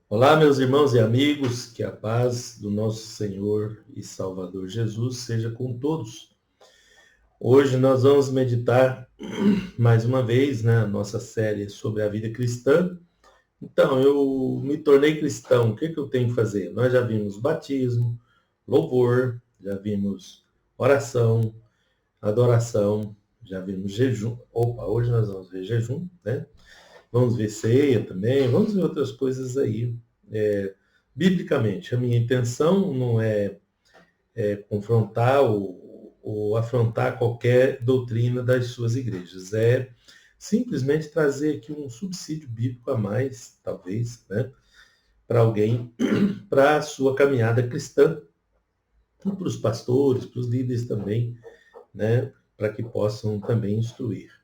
Olá, meus irmãos e amigos, que a paz do nosso Senhor e Salvador Jesus seja com todos. Hoje nós vamos meditar mais uma vez, na nossa série sobre a vida cristã. Então, eu me tornei cristão, o que eu tenho que fazer? Nós já vimos batismo, louvor, já vimos oração, adoração, já vimos jejum. Opa, hoje nós vamos ver jejum, né? Vamos ver ceia também, vamos ver outras coisas aí. É, Biblicamente, a minha intenção não é confrontar ou afrontar qualquer doutrina das suas igrejas, é simplesmente trazer aqui um subsídio bíblico a mais, talvez, né, para alguém, para a sua caminhada cristã, e para os pastores, para os líderes também, né, para que possam também instruir.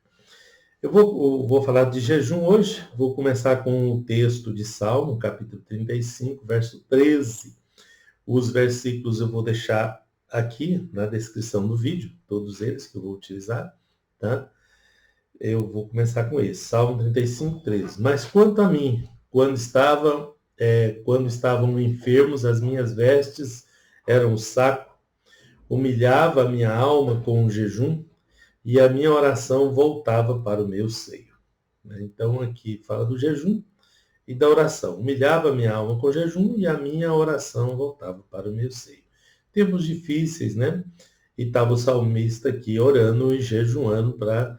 Eu vou falar de jejum hoje, vou começar com o texto de Salmo, capítulo 35, verso 13. Os versículos eu vou deixar aqui na descrição do vídeo, todos eles que eu vou utilizar, tá? Eu vou começar com esse, Salmo 35, 13. Mas quanto a mim, quando estavam enfermos, as minhas vestes eram um saco, humilhava a minha alma com o jejum, e a minha oração voltava para o meu seio. Então, aqui fala do jejum e da oração. Humilhava a minha alma com jejum e a minha oração voltava para o meu seio. Tempos difíceis, né? E estava o salmista aqui orando e jejuando para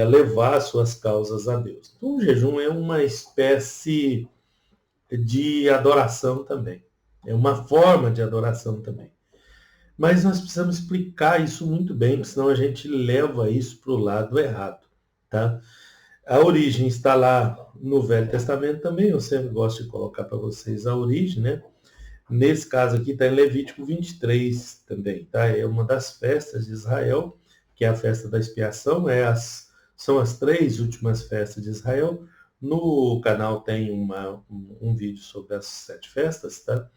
levar suas causas a Deus. Então, o jejum é uma espécie de adoração também. É uma forma de adoração também. Mas nós precisamos explicar isso muito bem, senão a gente leva isso para o lado errado, tá? A origem está lá no Velho Testamento também, eu sempre gosto de colocar para vocês a origem, né? Nesse caso aqui está em Levítico 23 também, tá? É uma das festas de Israel, que é a festa da expiação, são as 3 últimas festas de Israel. No canal tem um vídeo sobre as 7 festas, tá?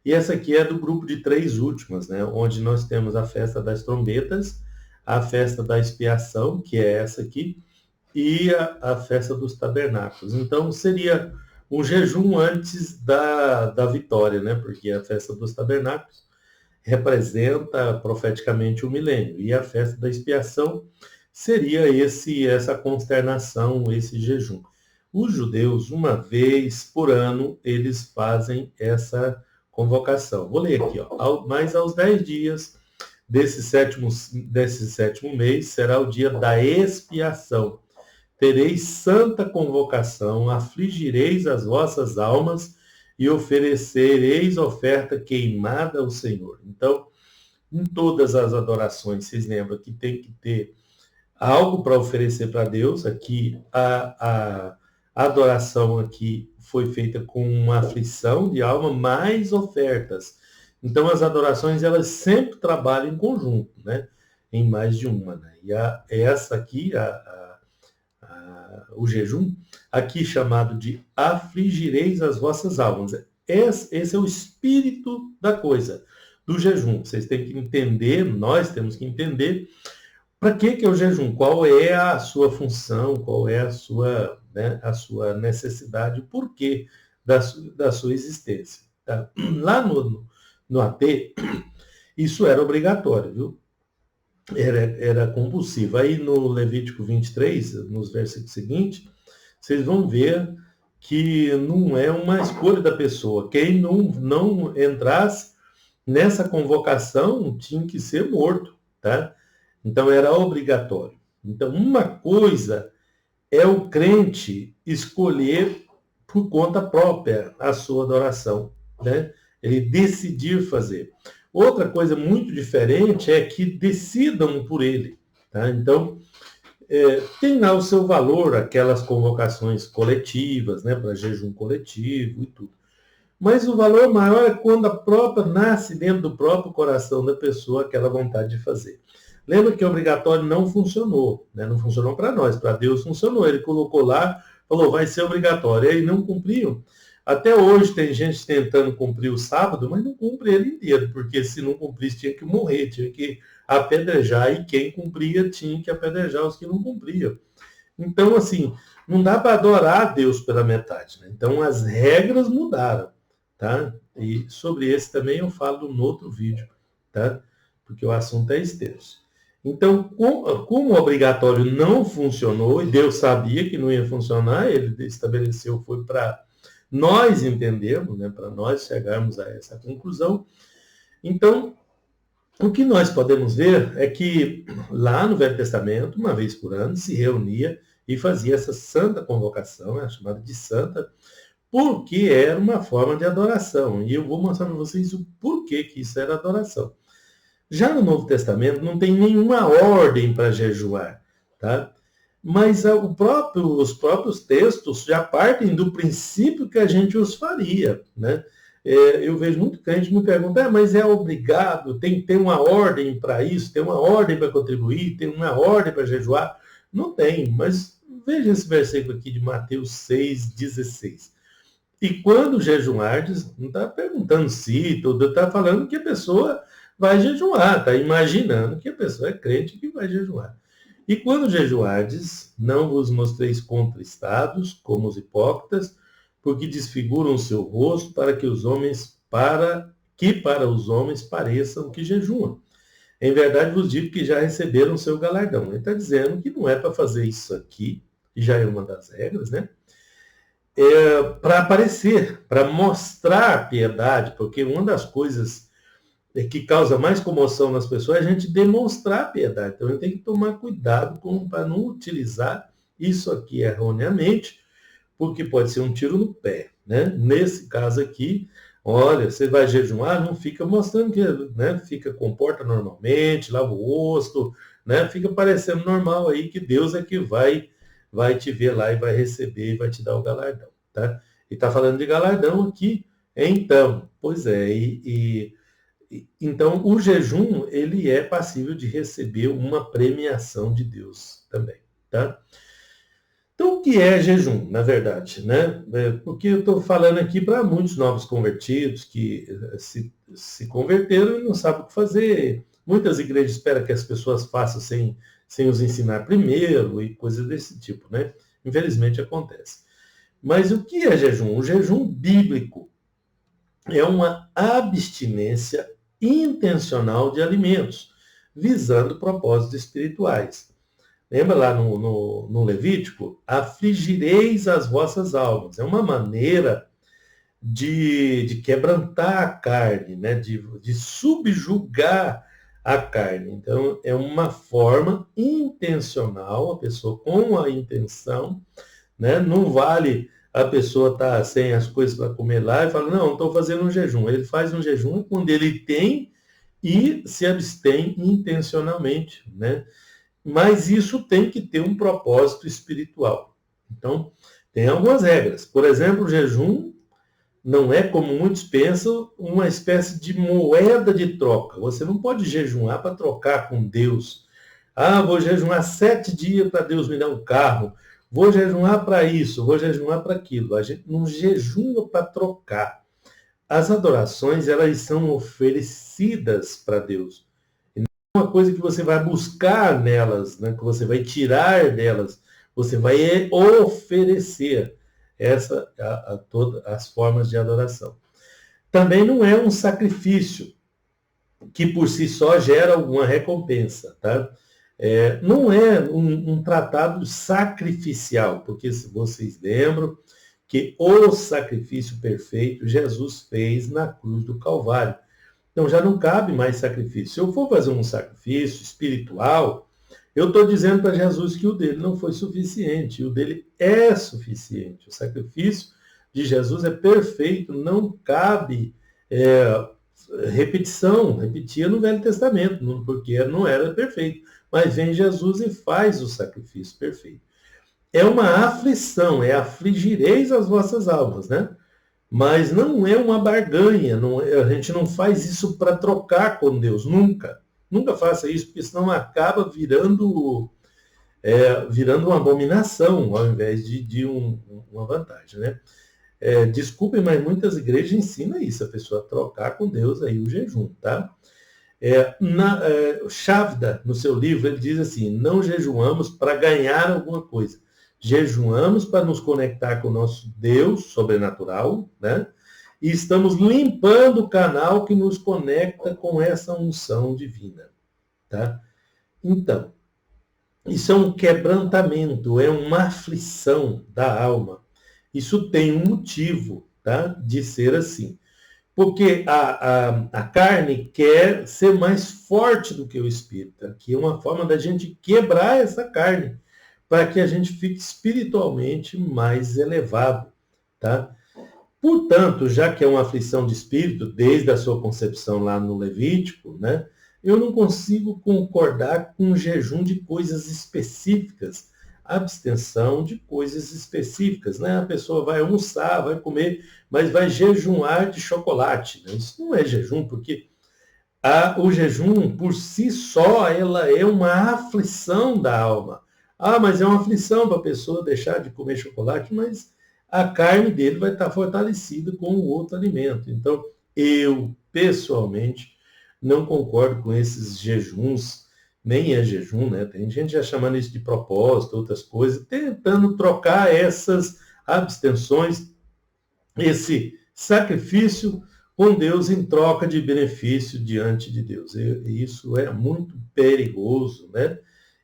E essa aqui é do grupo de 3 últimas, né? Onde nós temos a festa das trombetas, a festa da expiação, que é essa aqui, e a festa dos tabernáculos. Então, seria um jejum antes da vitória, né? Porque a festa dos tabernáculos representa profeticamente o milênio, e a festa da expiação seria essa consternação, esse jejum. Os judeus, uma vez por ano, eles fazem essa convocação. Vou ler aqui, ó. Mas aos 10 dias desse sétimo mês será o dia da expiação. Tereis santa convocação, afligireis as vossas almas e oferecereis oferta queimada ao Senhor. Então, em todas as adorações, vocês lembram que tem que ter algo para oferecer para Deus. Aqui, a adoração aqui foi feita com uma aflição de alma, mais ofertas. Então, as adorações, elas sempre trabalham em conjunto, né? Em mais de uma, né? E essa aqui, o jejum, aqui chamado de afligireis as vossas almas. Esse é o espírito da coisa, do jejum. Vocês têm que entender, nós temos que entender para que é o jejum, qual é a sua função, qual é a sua necessidade, o porquê da sua existência. Tá? Lá no AT, isso era obrigatório, viu? Era compulsivo. Aí no Levítico 23, nos versículos seguintes, vocês vão ver que não é uma escolha da pessoa. Quem não entrasse nessa convocação tinha que ser morto, tá? Então era obrigatório. Então, uma coisa é o crente escolher por conta própria a sua adoração, né? Ele decidir fazer. Outra coisa muito diferente é que decidam por ele, tá? Então, tem lá o seu valor, aquelas convocações coletivas, né, para jejum coletivo e tudo. Mas o valor maior é quando a própria nasce dentro do próprio coração da pessoa aquela vontade de fazer. Lembra que o obrigatório não funcionou, né? Não funcionou para nós, para Deus funcionou. Ele colocou lá, falou, vai ser obrigatório. E aí não cumpriam. Até hoje tem gente tentando cumprir o sábado, mas não cumpre ele inteiro, porque se não cumprisse tinha que morrer, tinha que apedrejar, e quem cumpria tinha que apedrejar os que não cumpriam. Então, assim, não dá para adorar a Deus pela metade, né? Então, as regras mudaram, tá? E sobre esse também eu falo no outro vídeo, tá? Porque o assunto é extenso. Então, como o obrigatório não funcionou, e Deus sabia que não ia funcionar, ele estabeleceu, foi para nós entendermos, né, para nós chegarmos a essa conclusão. Então, o que nós podemos ver é que lá no Velho Testamento, uma vez por ano, se reunia e fazia essa santa convocação, chamada de santa, porque era uma forma de adoração. E eu vou mostrar para vocês o porquê que isso era adoração. Já no Novo Testamento não tem nenhuma ordem para jejuar, tá? Mas os próprios textos já partem do princípio que a gente os faria, né? Eu vejo muito crente me perguntar, mas é obrigado, tem uma ordem para isso, tem uma ordem para contribuir, tem uma ordem para jejuar? Não tem, mas veja esse versículo aqui de Mateus 6,16. E quando jejuardes, não está perguntando se, tudo, está falando que a pessoa vai jejuar, está imaginando que a pessoa é crente que vai jejuar. E quando jejuardes, não vos mostreis contristados, como os hipócritas, porque desfiguram o seu rosto para os homens pareçam que jejuam. Em verdade vos digo que já receberam o seu galardão. Ele está dizendo que não é para fazer isso aqui, que já é uma das regras, né? Para aparecer, para mostrar piedade, porque uma das coisas que causa mais comoção nas pessoas é a gente demonstrar piedade. Então, a gente tem que tomar cuidado para não utilizar isso aqui erroneamente, porque pode ser um tiro no pé, né? Nesse caso aqui, olha, você vai jejuar, não fica mostrando que, né? Comporta normalmente, lava o rosto, né? Fica parecendo normal aí que Deus é que vai te ver lá e vai receber e vai te dar o galardão, tá? E está falando de galardão aqui, então, pois é, então o jejum, ele é passível de receber uma premiação de Deus também, tá? Então, o que é jejum, na verdade, né? Porque eu estou falando aqui para muitos novos convertidos que se converteram e não sabem o que fazer. Muitas igrejas esperam que as pessoas façam sem os ensinar primeiro e coisas desse tipo, né? Infelizmente acontece. Mas o que é jejum? O jejum bíblico é uma abstinência intencional de alimentos, visando propósitos espirituais. Lembra lá no Levítico? Afligireis as vossas almas. É uma maneira de quebrantar a carne, né? de subjugar a carne. Então, é uma forma intencional, a pessoa com a intenção, né? Não vale a pessoa estar sem as coisas para comer lá e fala, não, estou fazendo um jejum. Ele faz um jejum quando ele tem e se abstém intencionalmente, né? Mas isso tem que ter um propósito espiritual. Então, tem algumas regras. Por exemplo, o jejum não é, como muitos pensam, uma espécie de moeda de troca. Você não pode jejuar para trocar com Deus. Ah, vou jejuar 7 dias para Deus me dar um carro. Vou jejuar para isso, vou jejuar para aquilo. A gente não jejua para trocar. As adorações, elas são oferecidas para Deus. E não é uma coisa que você vai buscar nelas, né? Que você vai tirar delas. Você vai oferecer todas as formas de adoração. Também não é um sacrifício que por si só gera alguma recompensa, tá? Não é um tratado sacrificial, porque se vocês lembram que o sacrifício perfeito Jesus fez na cruz do Calvário. Então já não cabe mais sacrifício. Se eu for fazer um sacrifício espiritual, eu estou dizendo para Jesus que o dele não foi suficiente, o dele é suficiente. O sacrifício de Jesus é perfeito, não cabe repetição. Repetia no Velho Testamento, porque não era perfeito. Mas vem Jesus e faz o sacrifício perfeito. É uma aflição, afligireis as vossas almas, né? Mas não é uma barganha, a gente não faz isso para trocar com Deus, nunca. Nunca faça isso, porque senão acaba virando uma abominação, ao invés de uma vantagem, né? Desculpem, mas muitas igrejas ensinam isso, a pessoa trocar com Deus aí o jejum, tá? Chávida, no seu livro, ele diz assim, não jejuamos para ganhar alguma coisa, Jejuamos para nos conectar com o nosso Deus sobrenatural, né? E estamos limpando o canal que nos conecta com essa unção divina, tá? Então, isso é um quebrantamento, é uma aflição da alma. Isso tem um motivo, tá? De ser assim. Porque a carne quer ser mais forte do que o espírito. Aqui é uma forma da gente quebrar essa carne, para que a gente fique espiritualmente mais elevado, tá? Portanto, já que é uma aflição de espírito, desde a sua concepção lá no Levítico, né? Eu não consigo concordar com o jejum de coisas específicas, abstenção de coisas específicas, né? A pessoa vai almoçar, vai comer, mas vai jejuar de chocolate, né? Isso não é jejum, porque o jejum, por si só, ela é uma aflição da alma. Ah, mas é uma aflição para a pessoa deixar de comer chocolate, mas a carne dele vai estar fortalecida com o outro alimento. Então, eu, pessoalmente, não concordo com esses jejuns, nem é jejum, né? Tem gente já chamando isso de propósito, outras coisas, tentando trocar essas abstenções, esse sacrifício com Deus em troca de benefício diante de Deus. E isso é muito perigoso, né?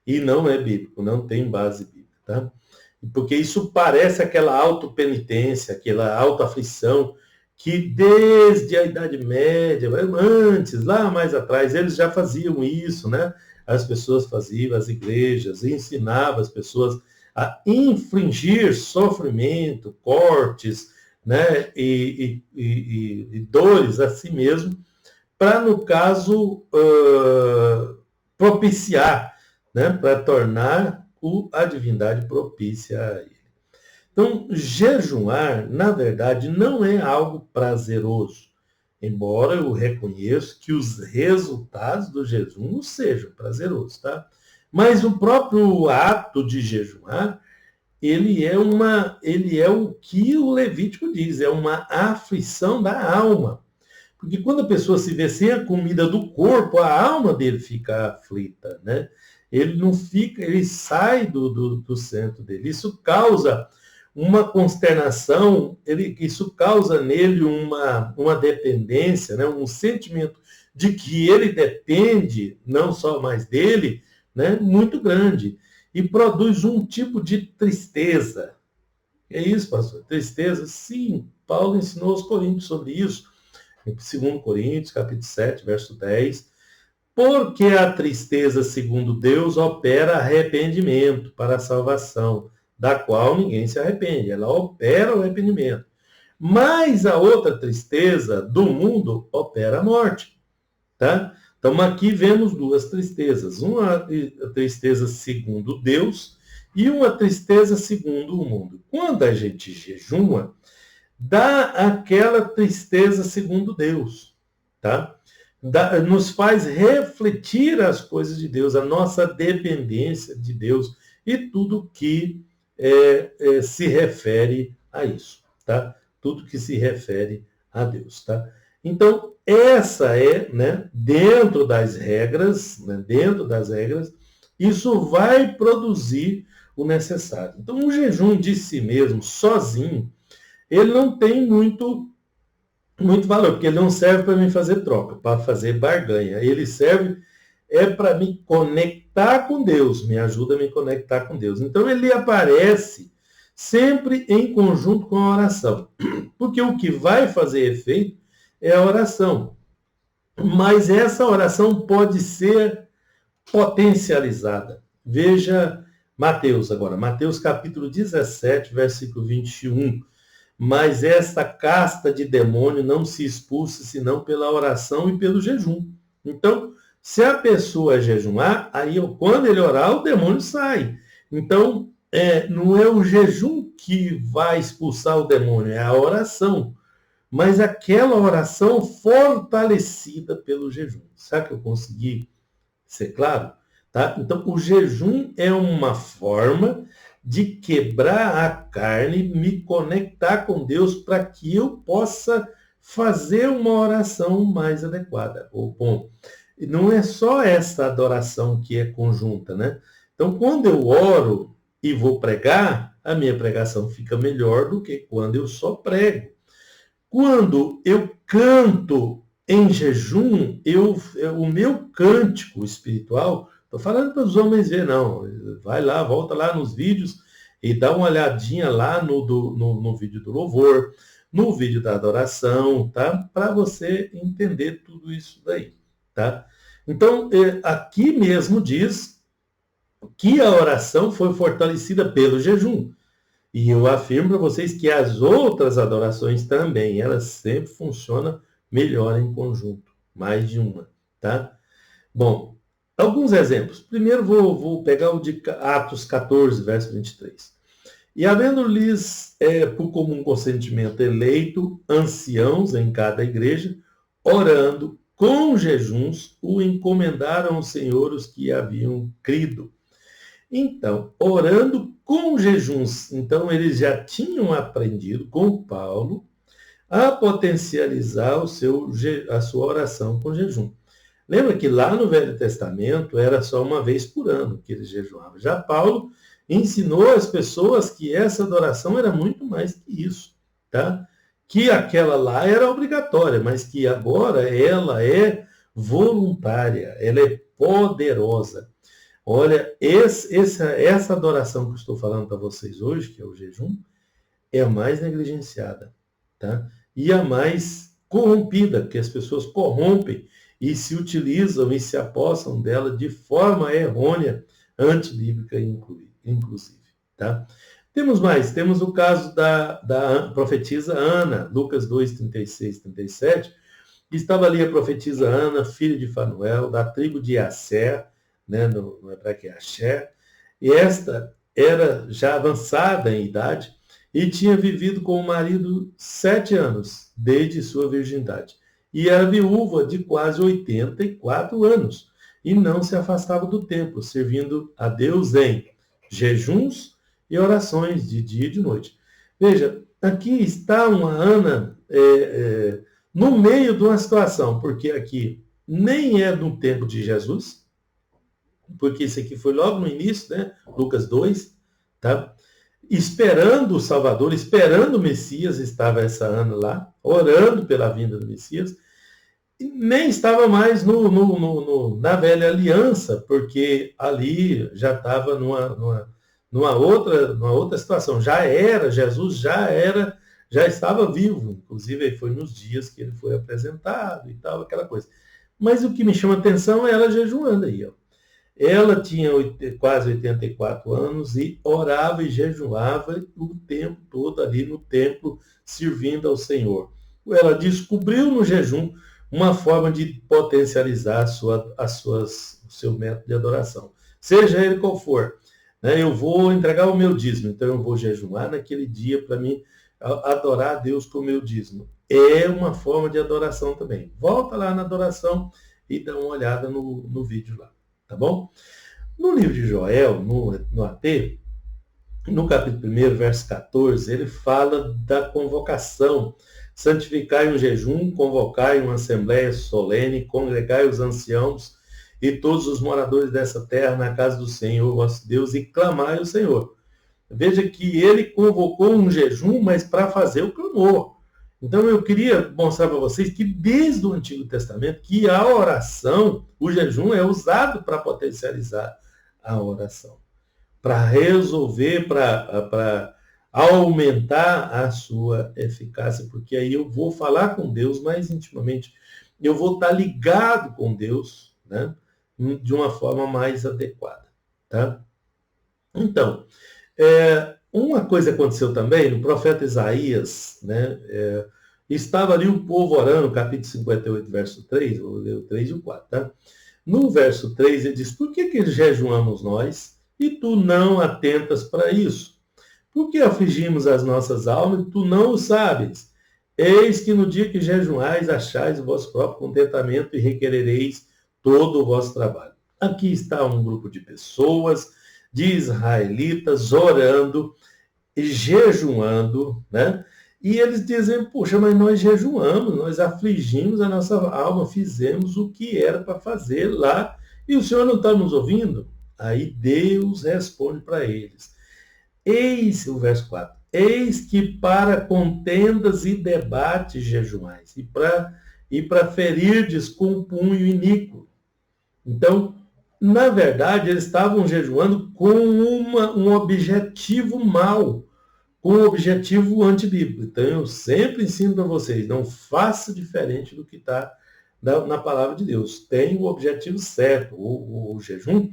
E não é bíblico, não tem base bíblica, tá? Porque isso parece aquela autopenitência, aquela autoaflição que desde a Idade Média, antes, lá mais atrás, eles já faziam isso, né? As pessoas faziam, as igrejas, ensinavam as pessoas a infligir sofrimento, cortes, né? E dores a si mesmo, para, no caso, propiciar, né? Para tornar a divindade propícia a ele. Então, jejuar, na verdade, não é algo prazeroso, embora eu reconheça que os resultados do jejum não sejam prazerosos, tá? Mas o próprio ato de jejuar, ele é o que o Levítico diz, é uma aflição da alma. Porque quando a pessoa se vê sem a comida do corpo, a alma dele fica aflita, né? Ele não fica, ele sai do centro dele. Isso causa uma consternação, isso causa nele uma dependência, né? Um sentimento de que ele depende, não só mais dele, né? Muito grande. E produz um tipo de tristeza. É isso, pastor? Tristeza? Sim, Paulo ensinou aos Coríntios sobre isso, em 2 Coríntios, capítulo 7, verso 10. Porque a tristeza, segundo Deus, opera arrependimento para a salvação, da qual ninguém se arrepende. Ela opera o arrependimento. Mas a outra tristeza do mundo opera a morte. Tá? Então aqui vemos duas tristezas. Uma tristeza segundo Deus e uma tristeza segundo o mundo. Quando a gente jejuma, dá aquela tristeza segundo Deus. Tá? Nos faz refletir as coisas de Deus, a nossa dependência de Deus e tudo que se refere a isso, tá? Tudo que se refere a Deus, tá? Então, essa é, né, dentro das regras, isso vai produzir o necessário. Então, o jejum de si mesmo, sozinho, ele não tem muito valor, porque ele não serve para me fazer troca, para fazer barganha. Ele serve para me conectar com Deus, me ajuda a me conectar com Deus. Então ele aparece sempre em conjunto com a oração, porque o que vai fazer efeito é a oração. Mas essa oração pode ser potencializada. Veja Mateus agora, Mateus capítulo 17, versículo 21. Mas esta casta de demônio não se expulsa senão pela oração e pelo jejum. Então, se a pessoa jejuar, aí quando ele orar, o demônio sai. Então, não é o jejum que vai expulsar o demônio, é a oração. Mas aquela oração fortalecida pelo jejum. Será que eu consegui ser claro? Tá? Então, o jejum é uma forma de quebrar a carne, me conectar com Deus para que eu possa fazer uma oração mais adequada. Bom, não é só essa adoração que é conjunta, né? Então, quando eu oro, e vou pregar, a minha pregação fica melhor do que quando eu só prego. Quando eu canto em jejum, o meu cântico espiritual, estou falando para os homens ver, não, vai lá, volta lá nos vídeos e dá uma olhadinha lá no vídeo do louvor, no vídeo da adoração, tá? Para você entender tudo isso daí, tá? Então, aqui mesmo diz que a oração foi fortalecida pelo jejum. E eu afirmo para vocês que as outras adorações também, elas sempre funcionam melhor em conjunto, mais de uma, tá? Bom, alguns exemplos. Primeiro vou pegar o de Atos 14, verso 23. E havendo-lhes por comum consentimento eleito anciãos em cada igreja, orando com jejuns, o encomendaram ao Senhor os que haviam crido. Então, orando com jejuns, então eles já tinham aprendido com Paulo a potencializar a sua oração com jejum. Lembra que lá no Velho Testamento era só uma vez por ano que eles jejuavam. Já Paulo ensinou às pessoas que essa adoração era muito mais que isso, tá? Que aquela lá era obrigatória, mas que agora ela é voluntária, ela é poderosa. Olha, essa adoração que eu estou falando para vocês hoje, que é o jejum, é a mais negligenciada, tá? E a mais corrompida, que as pessoas corrompem e se utilizam e se apossam dela de forma errônea, antibíblica inclusive, tá? Temos mais, temos o caso da profetisa Ana, Lucas 2, 36, 37, que estava ali a profetisa Ana, filha de Fanuel, da tribo de Asser, né, no hebraico é Asher, e esta era já avançada em idade e tinha vivido com o marido 7 anos, desde sua virgindade. E era viúva de quase 84 anos, e não se afastava do templo, servindo a Deus em jejuns e orações de dia e de noite. Veja, aqui está uma Ana no meio de uma situação, porque aqui nem é do tempo de Jesus, porque isso aqui foi logo no início, né? Lucas 2, tá? Esperando o Salvador, esperando o Messias, estava essa Ana lá, orando pela vinda do Messias, e nem estava mais na velha aliança, porque ali já estava numa outra situação. Jesus já estava vivo, inclusive foi nos dias que ele foi apresentado e tal, aquela coisa. Mas o que me chama a atenção é ela jejuando aí, ó. Ela tinha quase 84 anos e orava e jejuava o tempo todo ali no templo, servindo ao Senhor. Ela descobriu no jejum uma forma de potencializar o seu método de adoração. Seja ele qual for. Né? Eu vou entregar o meu dízimo, então eu vou jejuar naquele dia para mim adorar a Deus com o meu dízimo. É uma forma de adoração também. Volta lá na adoração e dá uma olhada no vídeo lá. Tá bom? No livro de Joel, no AT, no capítulo 1, verso 14, ele fala da convocação. Santificai um jejum, convocai uma assembleia solene, congregai os anciãos e todos os moradores dessa terra na casa do Senhor, vosso Deus, e clamai ao Senhor. Veja que ele convocou um jejum, mas para fazer o clamor. Então eu queria mostrar para vocês que desde o Antigo Testamento, que a oração, o jejum é usado para potencializar a oração, para resolver, para aumentar a sua eficácia, porque aí eu vou falar com Deus mais intimamente, eu vou estar ligado com Deus, né, de uma forma mais adequada, tá? Então, uma coisa aconteceu também, no profeta Isaías, né, estava ali o povo orando, capítulo 58, verso 3, vou ler o 3 e o 4, tá? No verso 3 ele diz, por que jejuamos nós e tu não atentas para isso? Por que afligimos as nossas almas e tu não o sabes? Eis que no dia que jejuais, achais o vosso próprio contentamento e requerereis todo o vosso trabalho. Aqui está um grupo de pessoas, de israelitas, orando e jejuando, né? E eles dizem, poxa, mas nós jejuamos, nós afligimos a nossa alma, fizemos o que era para fazer lá, e o Senhor não está nos ouvindo? Aí Deus responde para eles. Eis, o verso 4, eis que para contendas e debates jejuais, e para ferirdes com punho iníquo. Então, na verdade, eles estavam jejuando com um objetivo mau, com um objetivo antibíblico. Então, eu sempre ensino para vocês, não faça diferente do que está na palavra de Deus. Tem o objetivo certo. O jejum,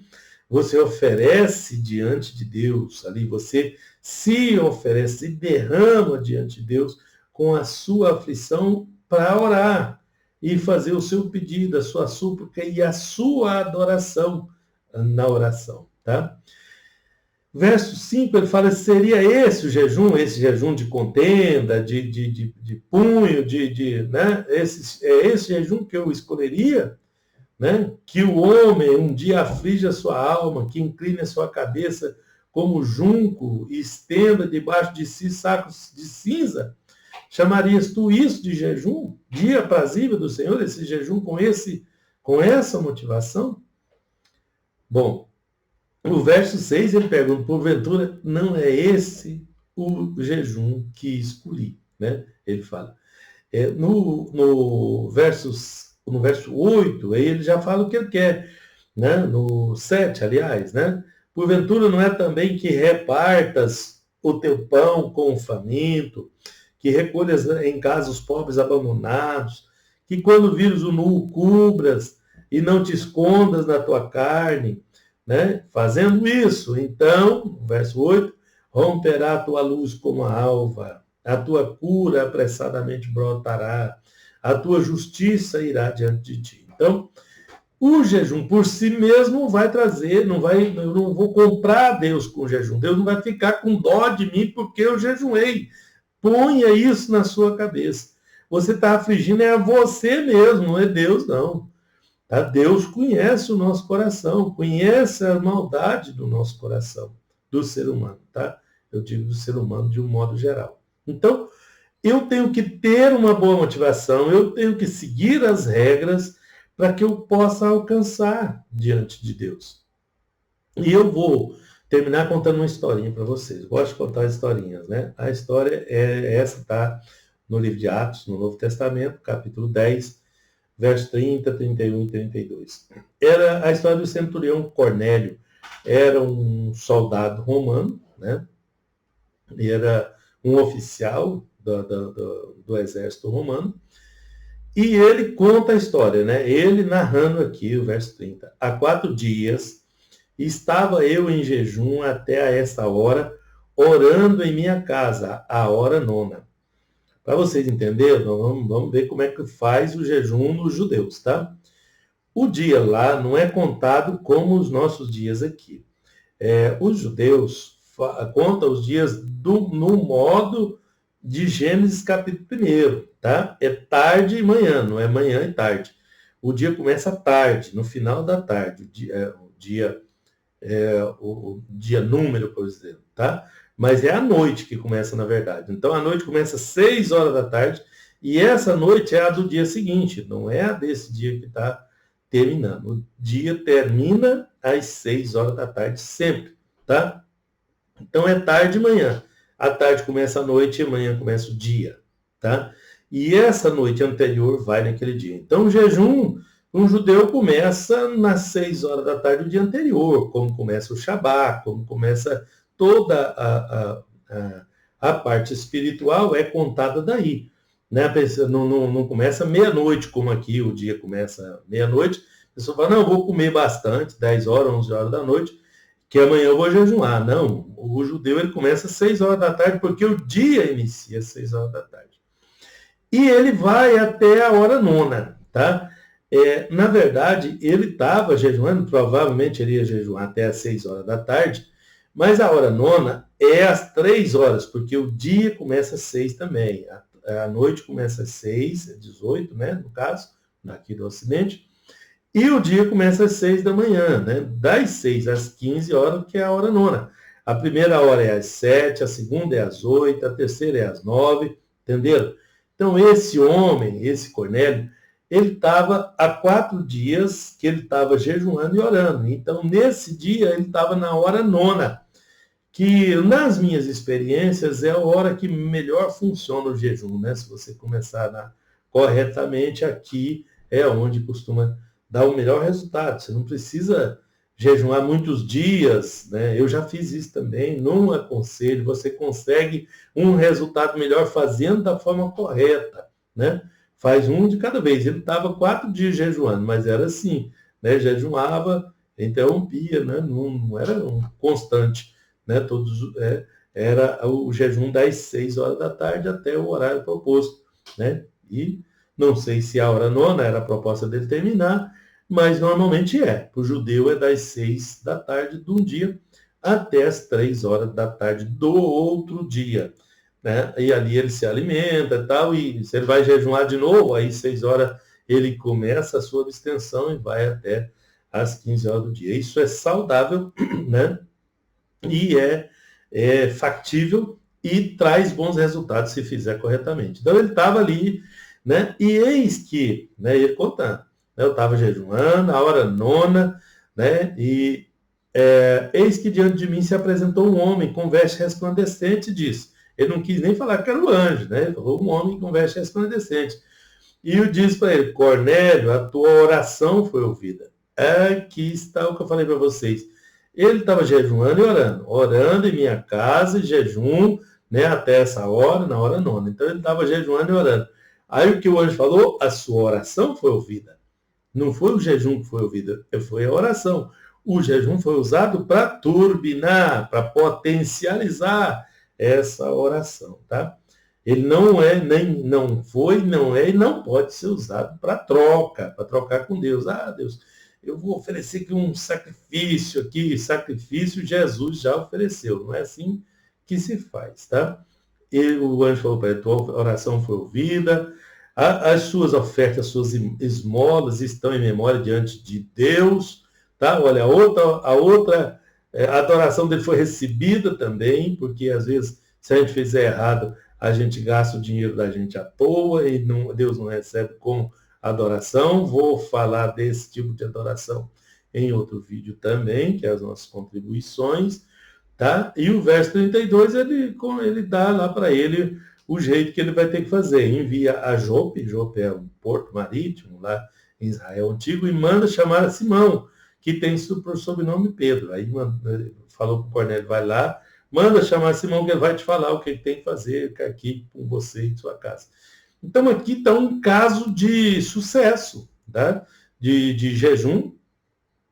você oferece diante de Deus, ali você se oferece, se derrama diante de Deus com a sua aflição para orar e fazer o seu pedido, a sua súplica e a sua adoração na oração, tá? Verso 5, ele fala, seria esse jejum de contenda, de punho, né? Esse jejum que eu escolheria, né? Que o homem um dia aflige a sua alma, que incline a sua cabeça como junco e estenda debaixo de si sacos de cinza. Chamarias tu isso de jejum? Dia aprazível do Senhor, esse jejum com essa motivação? Bom, no verso 6 ele pergunta, porventura, não é esse o jejum que escolhi, né? Ele fala. No verso 8, aí ele já fala o que ele quer, né? No 7, aliás, né? Porventura não é também que repartas o teu pão com o faminto, que recolhas em casa os pobres abandonados, que quando vires o nu cubras e não te escondas na tua carne, né? Fazendo isso, então, verso 8, romperá a tua luz como a alva, a tua cura apressadamente brotará, a tua justiça irá diante de ti. Então, o jejum por si mesmo vai trazer, eu não vou comprar Deus com jejum, Deus não vai ficar com dó de mim porque eu jejuei. Ponha isso na sua cabeça. Você está afligindo é a você mesmo, não é Deus, não. Tá? Deus conhece o nosso coração, conhece a maldade do nosso coração, do ser humano, tá? Eu digo do ser humano de um modo geral. Então, eu tenho que ter uma boa motivação, eu tenho que seguir as regras para que eu possa alcançar diante de Deus. E eu vou terminar contando uma historinha para vocês. Gosto de contar historinhas, né? A história está no livro de Atos, no Novo Testamento, capítulo 10, versos 30, 31 e 32. Era a história do centurião Cornélio. Era um soldado romano, né? E era um oficial do exército romano. E ele conta a história, né? Ele narrando aqui, o verso 30. Há 4 dias estava eu em jejum até a esta hora, orando em minha casa, a hora 9. Para vocês entenderem, vamos ver como é que faz o jejum nos judeus, tá? O dia lá não é contado como os nossos dias aqui. Os judeus contam os dias no modo de Gênesis capítulo 1, tá? É tarde e manhã, não é manhã e tarde. O dia começa tarde, no final da tarde, o dia número, por exemplo, tá? Mas é a noite que começa, na verdade. Então, a noite começa às 6 horas da tarde, e essa noite é a do dia seguinte, não é a desse dia que está terminando. O dia termina às 6 horas da tarde, sempre, tá? Então, é tarde e manhã. À tarde começa a noite e amanhã começa o dia, tá? E essa noite anterior vai naquele dia. Então, o jejum, um judeu começa nas 6 horas da tarde do dia anterior, como começa o Shabat, como começa toda a parte espiritual é contada daí. Né? A pessoa não começa meia-noite, como aqui o dia começa meia-noite. A pessoa fala, não, eu vou comer bastante, 10 horas, 11 horas da noite, que amanhã eu vou jejuar. Não, o judeu ele começa às 6 horas da tarde, porque o dia inicia às 6 horas da tarde. E ele vai até a hora 9, tá? Na verdade, ele estava jejuando, provavelmente ele ia jejuar até às 6 horas da tarde, mas a hora 9 é às 3 horas, porque o dia começa às 6 também. A noite começa às 6, 18, né, no caso, daqui do Ocidente. E o dia começa às 6 da manhã, né? Das 6 às 15 horas, que é a hora 9. A primeira hora é às 7, a segunda é às 8, a terceira é às 9, entenderam? Então, esse homem, esse Cornélio, ele estava há 4 dias que ele estava jejuando e orando. Então, nesse dia, ele estava na hora 9, que nas minhas experiências é a hora que melhor funciona o jejum, né? Se você começar corretamente, aqui é onde costuma dar o melhor resultado. Você não precisa jejuar muitos dias, né? Eu já fiz isso também, não aconselho. Você consegue um resultado melhor fazendo da forma correta, né? Faz um de cada vez. Ele estava 4 dias jejuando, mas era assim, né? Jejuava, interrompia, né? Não era um constante, né? Era o jejum das 6 horas da tarde até o horário proposto, né? E não sei se a hora nona era a proposta dele terminar, mas normalmente é. Para o judeu é das 6 da tarde de um dia até as 3 horas da tarde do outro dia, né? E ali ele se alimenta e tal, e se ele vai jejuar de novo, aí 6 horas ele começa a sua abstenção e vai até às 15 horas do dia. Isso é saudável, né? E é factível e traz bons resultados se fizer corretamente. Então ele estava ali, né? E eis que, né, ele contando, né, eu estava jejuando, a hora nona, né? E eis que diante de mim se apresentou um homem com veste resplandecente e disse, ele não quis nem falar que era o anjo, né? Ele falou um homem com veste resplandecente. E eu disse para ele, Cornélio, a tua oração foi ouvida. Aqui está o que eu falei para vocês. Ele estava jejuando e orando em minha casa, em jejum, né, até essa hora, na hora nona. Então ele estava jejuando e orando. Aí o que o anjo falou? A sua oração foi ouvida. Não foi o jejum que foi ouvido, foi a oração. O jejum foi usado para turbinar, para potencializar essa oração, tá? Ele não é, nem não foi, não é e não pode ser usado para trocar com Deus. Ah, Deus, eu vou oferecer aqui um sacrifício Jesus já ofereceu. Não é assim que se faz, tá? E o anjo falou para ele, tua oração foi ouvida, as suas ofertas, as suas esmolas estão em memória diante de Deus, tá? Olha, a outra adoração dele foi recebida também, porque às vezes, se a gente fizer errado, a gente gasta o dinheiro da gente à toa e Deus não recebe como adoração. Vou falar desse tipo de adoração em outro vídeo também, que é as nossas contribuições, tá? E o verso 32, ele dá lá para ele o jeito que ele vai ter que fazer. Envia a Jope é um porto marítimo lá em Israel Antigo, e manda chamar a Simão, que tem por sobrenome Pedro. Aí falou para o Cornélio, vai lá, manda chamar Simão, que ele vai te falar o que ele tem que fazer aqui com você e sua casa. Então, aqui está um caso de sucesso, tá? De jejum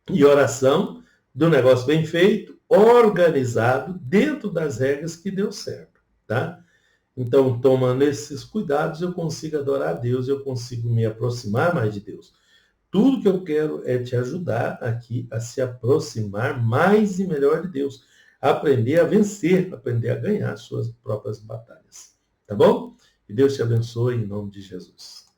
e oração, do negócio bem feito, organizado, dentro das regras que deu certo, tá? Então, tomando esses cuidados, eu consigo adorar a Deus, eu consigo me aproximar mais de Deus. Tudo que eu quero é te ajudar aqui a se aproximar mais e melhor de Deus, aprender a vencer, aprender a ganhar suas próprias batalhas, tá bom? Que Deus te abençoe em nome de Jesus.